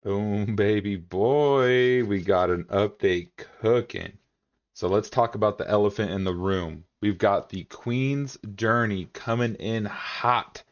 Boom, baby boy. We got an update cooking. So let's talk about the elephant in the room. We've got the Queen's Journey coming in hot.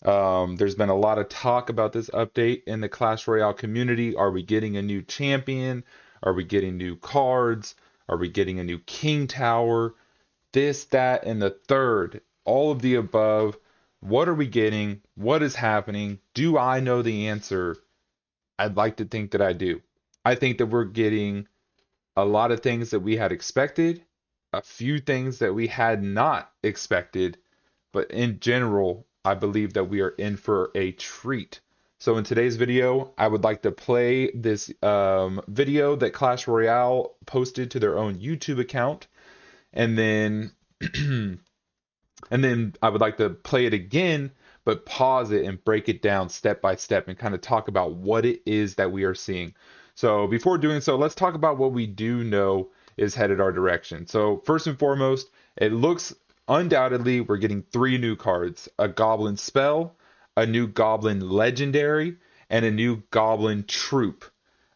There's been a lot of talk about this update in the Clash Royale community. Are we getting a new champion? Are we getting new cards? Are we getting a new King Tower? This, that, and the third. All of the above. What are we getting? What is happening? Do I know the answer? I'd like to think that I do. I think that we're getting a lot of things that we had expected, a few things that we had not expected, but in general, I believe that we are in for a treat. So in today's video, I would like to play this video that Clash Royale posted to their own YouTube account, and then and then I would like to play it again, but pause it and break it down step by step and kind of talk about what it is that we are seeing. So before doing so, let's talk about what we do know is headed our direction. So first and foremost, it looks undoubtedly we're getting three new cards: a goblin spell, a new goblin legendary, and a new goblin troop.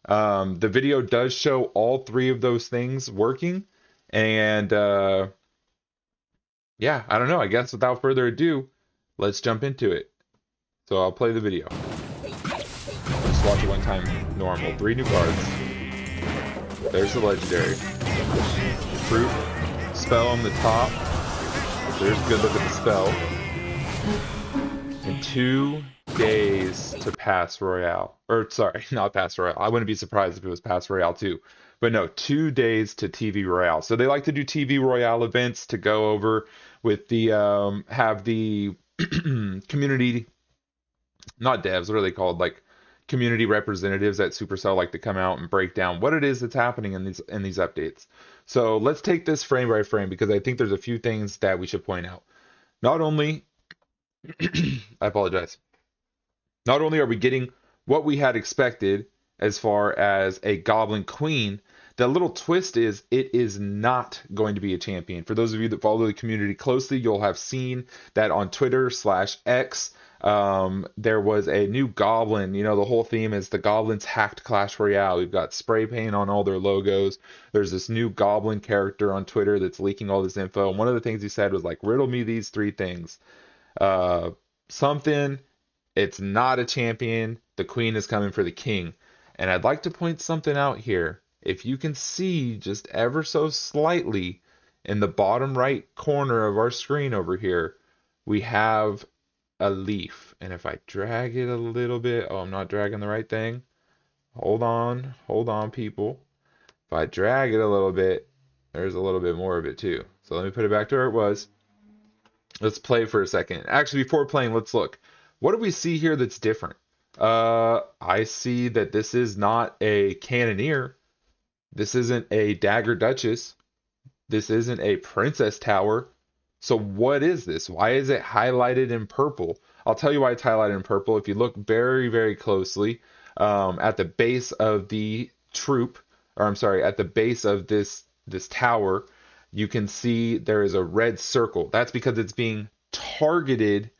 The video does show all three of those things working, and yeah, I don't know. I guess without further ado, let's jump into it. So I'll play the video. Just watch it one time normal. Three new cards. There's the legendary. Fruit. Spell on the top. There's a good look at the spell. And 2 days to pass Royale. Or sorry, not pass Royale. I wouldn't be surprised if it was pass Royale too. But no, 2 days to TV Royale. So they like to do TV Royale events to go over with the have the community, not devs, what are they called? Like community representatives at Supercell like to come out and break down what it is that's happening in these updates. So let's take this frame by frame because I think there's a few things that we should point out. Not only I apologize. Not only are we getting what we had expected as far as a Goblin Queen, the little twist is it is not going to be a champion. For those of you that follow the community closely, you'll have seen that on Twitter/X, there was a new Goblin. You know, the whole theme is the Goblins hacked Clash Royale. We've got spray paint on all their logos. There's this new Goblin character on Twitter that's leaking all this info. And one of the things he said was like, riddle me these three things. Uh, something, it's not a champion. The queen is coming for the king. And I'd like to point something out here. If you can see just ever so slightly in the bottom right corner of our screen over here, we have a leaf. And if I drag it a little bit, oh, I'm not dragging the right thing. Hold on, people. If I drag it a little bit, there's a little bit more of it too. So let me put it back to where it was. Let's play for a second. Actually, before playing, let's look. What do we see here that's different? I see that this is not a cannoneer. This isn't a dagger duchess. This isn't a princess tower. So what is this? Why is it highlighted in purple? I'll tell you why it's highlighted in purple. If you look very, very closely, at the base of the troop, or I'm sorry, at the base of this tower, you can see there is a red circle. That's because it's being targeted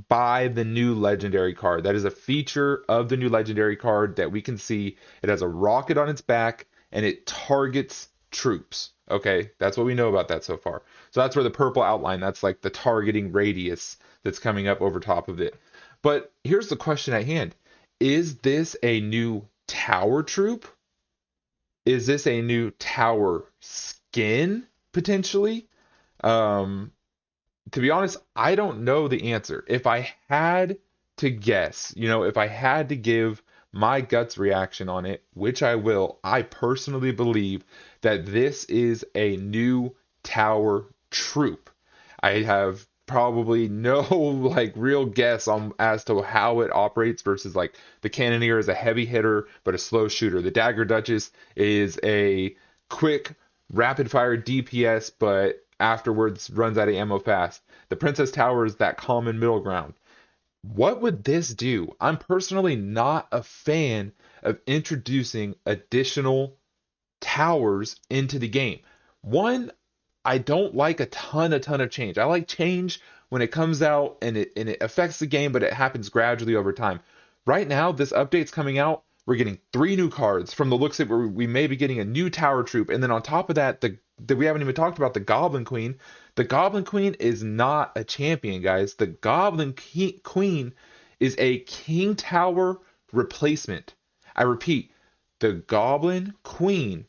by the new legendary card. That is a feature of the new legendary card that we can see. It has a rocket on its back and it targets troops. Okay, that's what we know about that so far. So that's where the purple outline, that's like the targeting radius that's coming up over top of it. But here's the question at hand. Is this a new tower troop? Is this a new tower skin potentially? Um, to be honest, I don't know the answer. If I had to guess, if I had to give my guts reaction on it, which I will, I personally believe that this is a new tower troop. I have probably no like real guess on as to how it operates versus like the cannoneer is a heavy hitter but a slow shooter. The dagger duchess is a quick rapid fire DPS but afterwards runs out of ammo fast. The princess tower is that common middle ground. What would this do? I'm personally not a fan of introducing additional towers into the game. One, I don't like a ton of change. I like change when it comes out and it affects the game, but it happens gradually over time. Right now, this update's coming out We're getting 3 new cards. From the looks of it, we may be getting a new tower troop. And then on top of that, we haven't even talked about the Goblin Queen. The Goblin Queen is not a champion, guys. The Queen is a King Tower replacement. I repeat, the Goblin Queen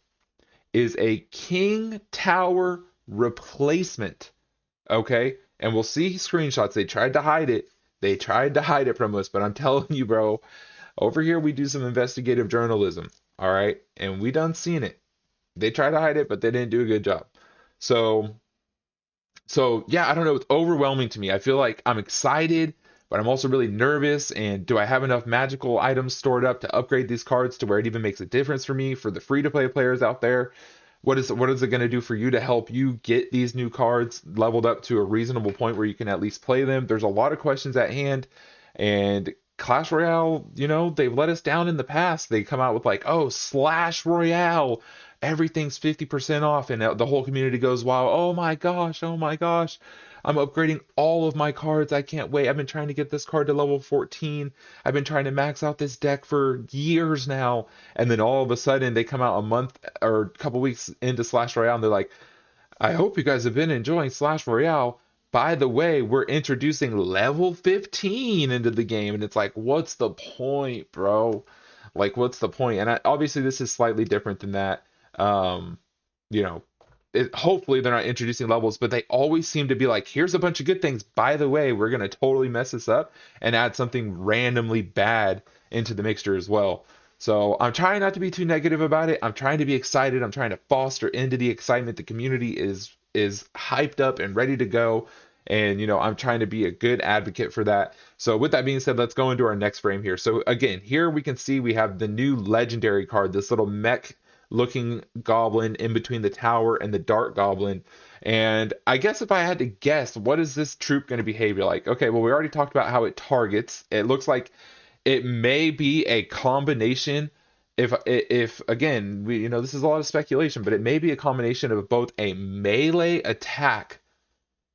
is a King Tower replacement. Okay? And we'll see screenshots. They tried to hide it. They tried to hide it from us, but I'm telling you, bro, over here we do some investigative journalism. All right? And we done seen it. They tried to hide it, but they didn't do a good job. So yeah, I don't know. It's overwhelming to me. I feel like I'm excited, but I'm also really nervous. And do I have enough magical items stored up to upgrade these cards to where it even makes a difference for me, for the free to play players out there? What is it going to do for you to help you get these new cards leveled up to a reasonable point where you can at least play them? There's a lot of questions at hand, and Clash Royale, they've let us down in the past. They come out with like, oh, Slash Royale, everything's 50% off, and the whole community goes, wow, oh my gosh, I'm upgrading all of my cards. I can't wait. I've been trying to get this card to level 14. I've been trying to max out this deck for years now. And then all of a sudden they come out a month or a couple weeks into Slash Royale and they're like, I hope you guys have been enjoying Slash Royale. By the way, we're introducing level 15 into the game. And it's like, what's the point, bro? Like, what's the point? And obviously this is slightly different than that. You know, hopefully they're not introducing levels, but they always seem to be like, here's a bunch of good things. By the way, we're going to totally mess this up and add something randomly bad into the mixture as well. So I'm trying not to be too negative about it. I'm trying to be excited. I'm trying to foster into the excitement. The community is hyped up and ready to go. And, I'm trying to be a good advocate for that. So with that being said, let's go into our next frame here. So again, here we can see we have the new legendary card, this little mech looking goblin in between the tower and the dark goblin. And I guess if I had to guess, what is this troop going to behave like? Okay, well, we already talked about how it targets. It looks like it may be a combination. If again, this is a lot of speculation, but it may be a combination of both a melee attack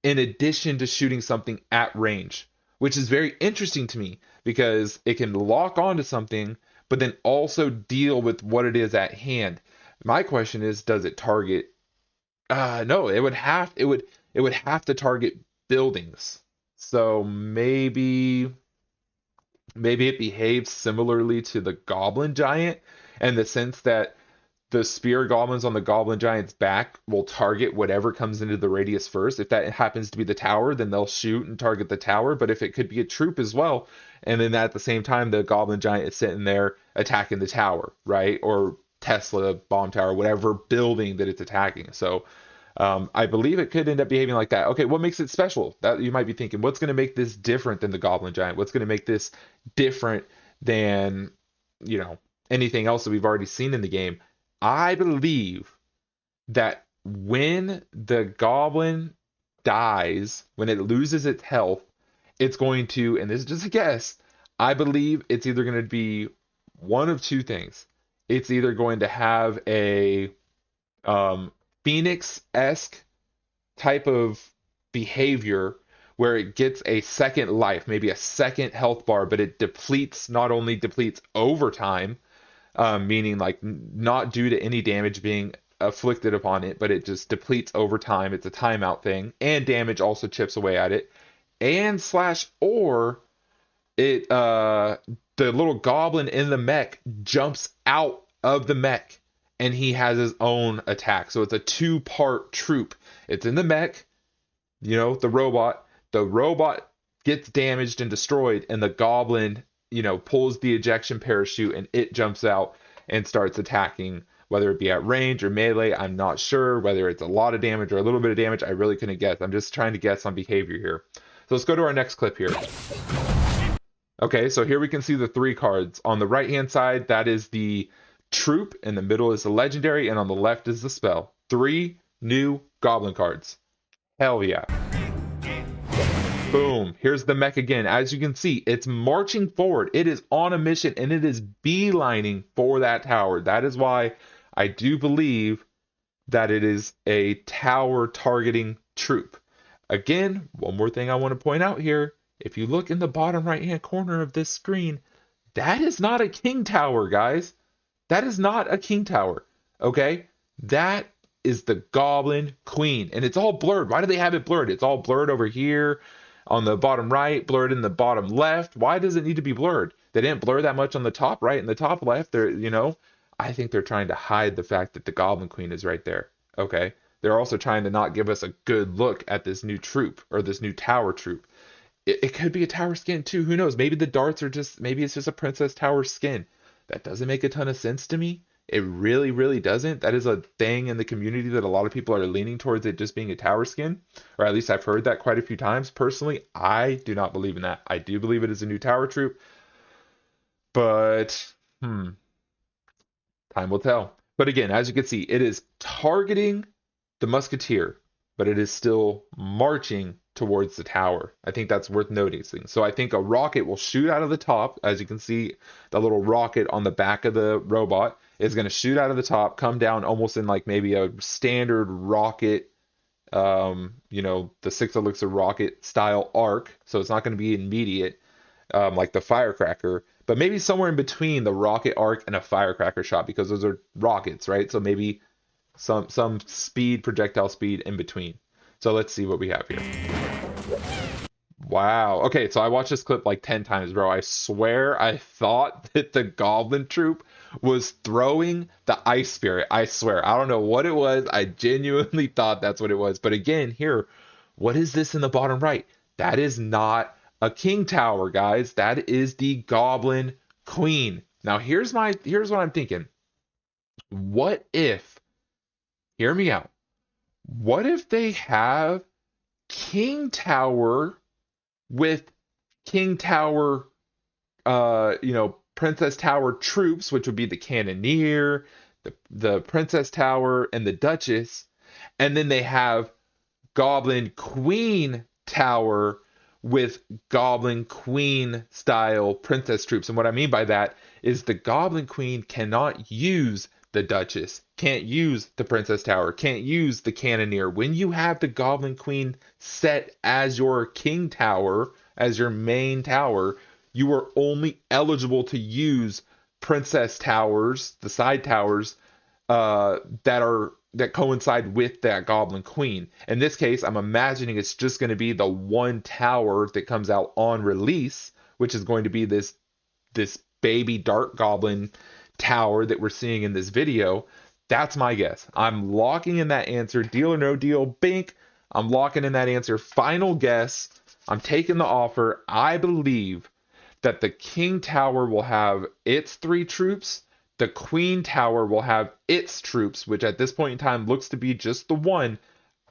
in addition to shooting something at range, which is very interesting to me because it can lock onto something but then also deal with what it is at hand. My question is, does it target? No, it would have to target buildings. So maybe it behaves similarly to the Goblin Giant in the sense that the spear goblins on the Goblin Giant's back will target whatever comes into the radius first. If that happens to be the tower, then they'll shoot and target the tower. But if it could be a troop as well, and then at the same time, the Goblin Giant is sitting there attacking the tower, right? Or Tesla, bomb tower, whatever building that it's attacking. So I believe it could end up behaving like that. Okay, what makes it special? That you might be thinking, what's going to make this different than the Goblin Giant? What's going to make this different than, anything else that we've already seen in the game? I believe that when the goblin dies, when it loses its health, it's going to, and this is just a guess, I believe it's either going to be one of two things. It's either going to have a Phoenix-esque type of behavior where it gets a second life, maybe a second health bar, but it not only depletes over time, meaning like not due to any damage being afflicted upon it, but it just depletes over time. It's a timeout thing, and damage also chips away at it. And or it the little goblin in the mech jumps out of the mech and he has his own attack. So it's a two-part troop. It's in the mech, the robot. The robot gets damaged and destroyed, and the goblin pulls the ejection parachute and it jumps out and starts attacking, whether it be at range or melee. I'm not sure whether it's a lot of damage or a little bit of damage. I really couldn't guess. I'm just trying to guess on behavior here. So let's go to our next clip here. Okay, so here we can see the 3 cards. On the right-hand side, that is the troop. In the middle is the legendary, and on the left is the spell. 3 new goblin cards. Hell yeah. Boom. Here's the mech again. As you can see, it's marching forward. It is on a mission, and it is beelining for that tower. That is why I do believe that it is a tower targeting troop. Again, one more thing I want to point out here. If you look in the bottom right-hand corner of this screen, That is not a king tower, guys. That is not a king tower. Okay? That is the Goblin Queen. And it's all blurred. Why do they have it blurred? It's all blurred over here on the bottom right, blurred in the bottom left. Why does it need to be blurred? They didn't blur that much on the top right and the top left. I think they're trying to hide the fact that the Goblin Queen is right there. Okay? They're also trying to not give us a good look at this new troop or this new tower troop. It could be a tower skin too. Who knows? Maybe the darts are just, maybe it's just a princess tower skin. That doesn't make a ton of sense to me. It really, really doesn't. That is a thing in the community that a lot of people are leaning towards it just being a tower skin, or at least I've heard that quite a few times. Personally, I do not believe in that. I do believe it is a new tower troop, but time will tell. But again, as you can see, it is targeting the musketeer, but it is still marching towards the tower. I think that's worth noticing. So I think a rocket will shoot out of the top. As you can see, the little rocket on the back of the robot is going to shoot out of the top, come down almost in like maybe a standard rocket, the six elixir rocket style arc. So it's not going to be immediate, like the firecracker, but maybe somewhere in between the rocket arc and a firecracker shot, because those are rockets, right? So maybe some speed, projectile speed in between. So let's see what we have here. Wow. Okay, so I watched this clip like 10 times, bro. I swear I thought that the Goblin Troop was throwing the Ice Spirit. I swear. I don't know what it was. I genuinely thought that's what it was. But again, here, what is this in the bottom right? That is not a King Tower, guys. That is the Goblin Queen. Now, here's what I'm thinking. What if, hear me out. What if they have King Tower with King Tower, Princess Tower troops, which would be the Cannoneer, the Princess Tower, and the Duchess, and then they have Goblin Queen Tower with Goblin Queen style princess troops. And what I mean by that is the Goblin Queen cannot use the Duchess, can't use the Princess Tower, can't use the Cannoneer. When you have the Goblin Queen set as your King Tower, as your main tower, you are only eligible to use Princess Towers, the side towers, that coincide with that Goblin Queen. In this case, I'm imagining it's just going to be the one tower that comes out on release, which is going to be this baby Dark Goblin tower that we're seeing in this video. That's my guess. I'm locking in that answer. Deal or no deal, bink. I'm locking in that answer. Final guess. I'm taking the offer. I believe that the King Tower will have its 3 troops. The Queen Tower will have its troops, which at this point in time looks to be just the one,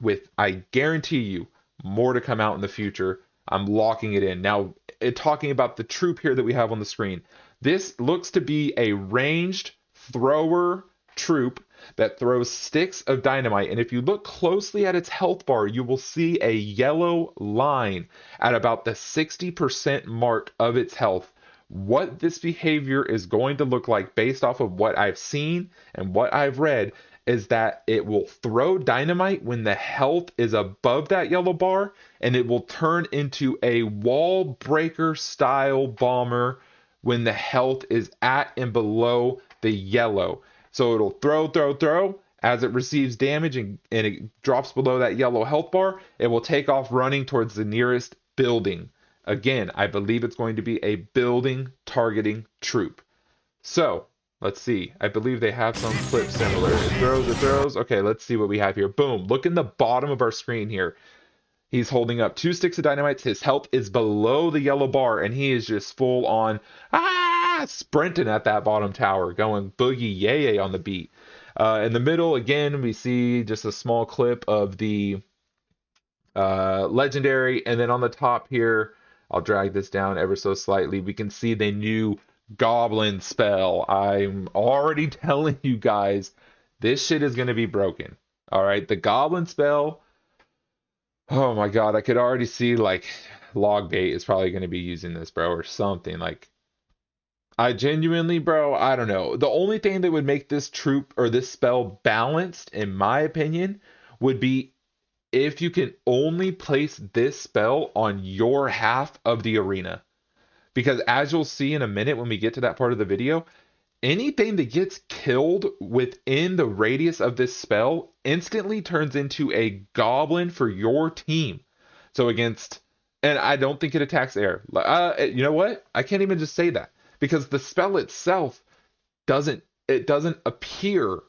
with, I guarantee you, more to come out in the future. I'm locking it in. Now, talking about the troop here that we have on the screen, this looks to be a ranged thrower troop that throws sticks of dynamite. And if you look closely at its health bar, you will see a yellow line at about the 60% mark of its health. What this behavior is going to look like based off of what I've seen and what I've read is that it will throw dynamite when the health is above that yellow bar, and it will turn into a wall breaker style bomber when the health is at and below the yellow. So it'll throw. As it receives damage and it drops below that yellow health bar, it will take off running towards the nearest building. Again, I believe it's going to be a building targeting troop. So, let's see. I believe they have some clips similar. It throws. Okay, let's see what we have here. Boom. Look in the bottom of our screen here. He's holding up 2 sticks of dynamite. His health is below the yellow bar, and he is just full on sprinting at that bottom tower, going boogie yay on the beat. In the middle, again, we see just a small clip of the legendary, and then on the top here, I'll drag this down ever so slightly. We can see the new goblin spell. I'm already telling you guys, this shit is going to be broken. All right, the goblin spell. Oh my god, I could already see like Logbait is probably going to be using this, bro, or something. Like, I genuinely, bro, I don't know. The only thing that would make this troop or this spell balanced, in my opinion, would be if you can only place this spell on your half of the arena. Because as you'll see in a minute when we get to that part of the video, anything that gets killed within the radius of this spell instantly turns into a goblin for your team. So against, and I don't think it attacks air. You know what? I can't even just say that because the spell itself doesn't appear.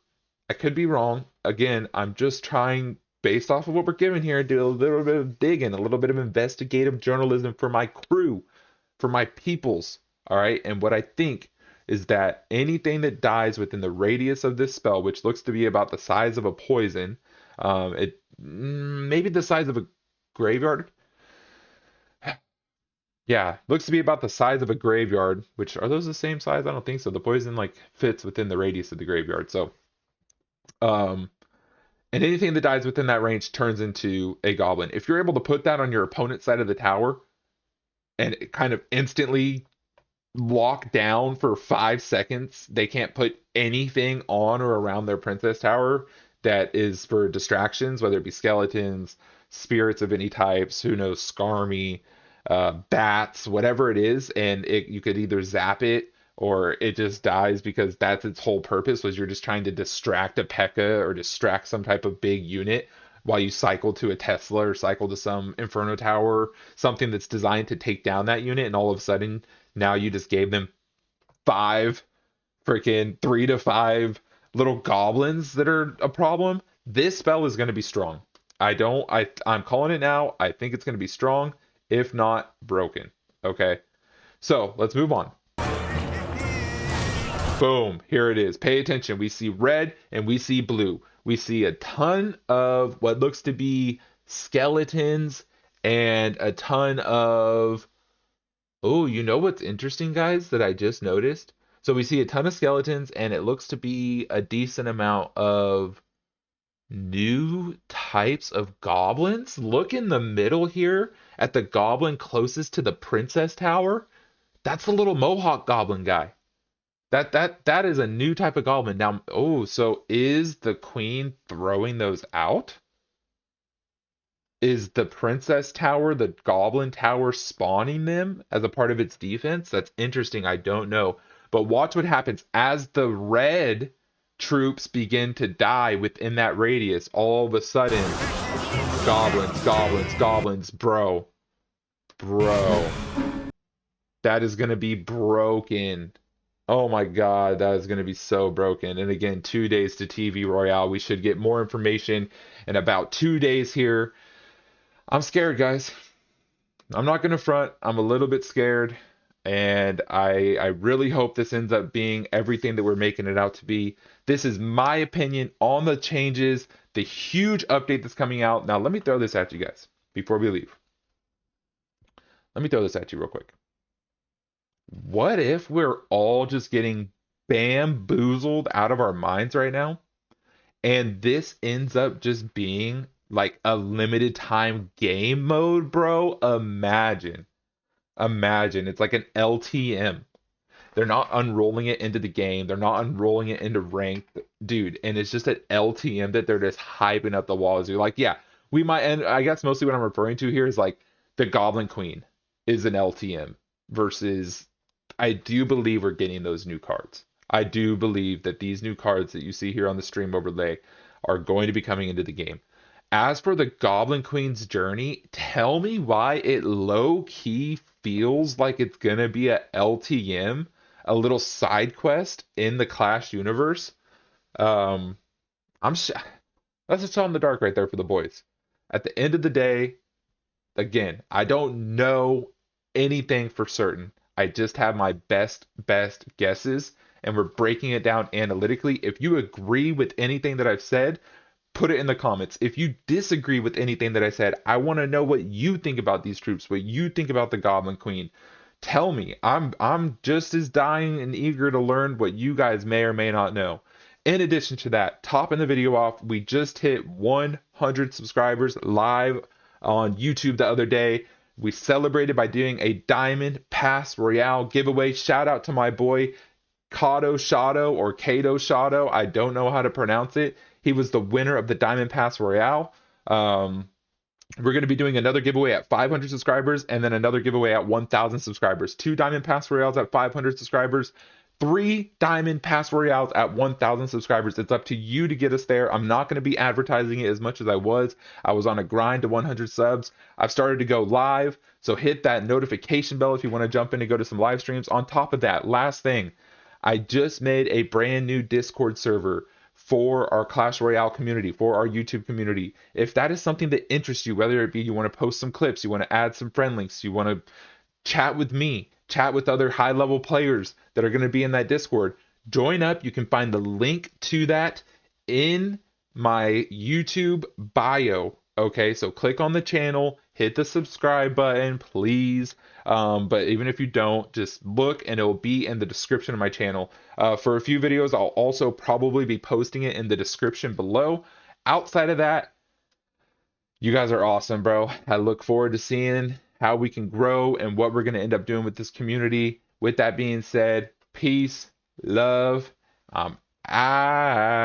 I could be wrong. Again, I'm just trying based off of what we're given here, do a little bit of digging, a little bit of investigative journalism for my crew, for my peoples. All right. And what I think is that anything that dies within the radius of this spell, which looks to be about the size of a poison, it maybe the size of a graveyard. Yeah, looks to be about the size of a graveyard, which are those the same size? I don't think so. The poison like fits within the radius of the graveyard. So, um, and anything that dies within that range turns into a goblin. If you're able to put that on your opponent's side of the tower and it kind of instantly lock down for 5 seconds, they can't put anything on or around their princess tower that is for distractions, whether it be skeletons, spirits of any types, who knows, Skarmy, bats, whatever it is, and you could either zap it or it just dies because that's its whole purpose was you're just trying to distract a P.E.K.K.A. or distract some type of big unit while you cycle to a Tesla or cycle to some Inferno Tower, something that's designed to take down that unit, and all of a sudden now you just gave them five freaking 3 to 5 little goblins that are a problem. This spell is going to be strong. I'm calling it now. I think it's going to be strong, if not broken. Okay. So let's move on. Boom. Here it is. Pay attention. We see red and we see blue. We see a ton of what looks to be skeletons and a ton of. Oh, you know what's interesting, guys, that I just noticed? So we see a ton of skeletons, and it looks to be a decent amount of new types of goblins. Look in the middle here at the goblin closest to the princess tower. That's the little mohawk goblin guy. That is a new type of goblin. Now, oh, so is the queen throwing those out? Is the princess tower, the goblin tower, spawning them as a part of its defense? That's interesting. I don't know. But watch what happens as the red troops begin to die within that radius. All of a sudden, goblins, goblins, goblins, bro. Bro. That is going to be broken. Oh my God, that is going to be so broken. And again, 2 days to TV Royale. We should get more information in about 2 days here. I'm scared, guys. I'm not going to front. I'm a little bit scared. And I really hope this ends up being everything that we're making it out to be. This is my opinion on the changes, the huge update that's coming out. Now, let me throw this at you guys before we leave. Let me throw this at you real quick. What if we're all just getting bamboozled out of our minds right now? And this ends up just being like a limited time game mode, bro. Imagine. It's like an LTM. They're not unrolling it into the game. They're not unrolling it into ranked, dude. And it's just an LTM that they're just hyping up the walls. You're like, yeah, we might. And I guess mostly what I'm referring to here is like the Goblin Queen is an LTM versus. I do believe we're getting those new cards. I do believe that these new cards that you see here on the stream overlay are going to be coming into the game. As for the Goblin Queen's journey, tell me why it low-key feels like it's going to be a LTM, a little side quest in the Clash universe. I'm that's a shot in the dark right there for the boys. At the end of the day, again, I don't know anything for certain. I just have my best guesses, and we're breaking it down analytically. If you agree with anything that I've said, put it in the comments. If you disagree with anything that I said, I want to know what you think about these troops, what you think about the Goblin Queen. Tell me. I'm just as dying and eager to learn what you guys may or may not know. In addition to that, topping the video off, we just hit 100 subscribers live on YouTube the other day. We celebrated by doing a Diamond Pass Royale giveaway. Shout out to my boy Kato Shadow or Kato Shadow. I don't know how to pronounce it. He was the winner of the Diamond Pass Royale. We're going to be doing another giveaway at 500 subscribers and then another giveaway at 1,000 subscribers. 2 Diamond Pass Royales at 500 subscribers, 3 Diamond Pass Royales at 1,000 subscribers. It's up to you to get us there. I'm not going to be advertising it as much as I was. I was on a grind to 100 subs. I've started to go live, so hit that notification bell if you want to jump in and go to some live streams. On top of that, last thing, I just made a brand new Discord server for our Clash Royale community, for our YouTube community. If that is something that interests you, whether it be you want to post some clips, you want to add some friend links, you want to chat with me, chat with other high level players that are going to be in that Discord, join up. You can find the link to that in my YouTube bio. Okay, so click on the channel, hit the subscribe button, please. But even if you don't, just look and it will be in the description of my channel. For a few videos, I'll also probably be posting it in the description below. Outside of that, you guys are awesome, bro. I look forward to seeing how we can grow and what we're going to end up doing with this community. With that being said, peace, love. I'm out.